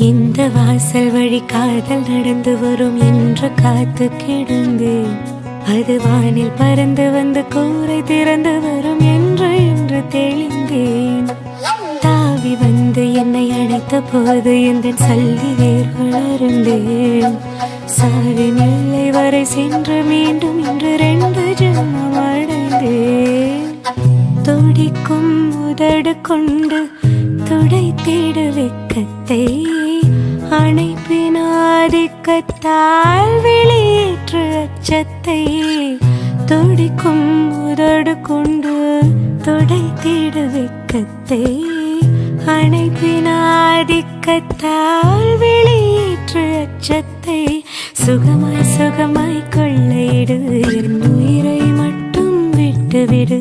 இந்த வாசல் வழி காதல் நடந்து வரும் என்று காத்து கிடந்தேன். அது வானில் பறந்து வந்து கூரை திறந்து வரும் என்று தெளிந்தேன். தாவி வந்து என்னை அழைத்த போது எந்த சல்லி வேர்கள் அருந்தேன். சாவி நிலை வரை சென்று மீண்டும் இன்று 2 ஜென்மம் அடைந்தேன். துடிக்கும் உதடு கொண்டு துடைத்திட வெட்கத்தை அணைப்பின் ஆதிக்கத்தால் வெளியேற்று அச்சத்தை. துடிக்கும் உதடு கொண்டு துடைத்திட வெட்கத்தை அணைப்பின் ஆதிக்கத்தால் வெளியேற்று அச்சத்தை. சுகமாய் சுகமாய் கொள்ளையிடு, என் உயிரை மட்டும் விட்டுவிடு.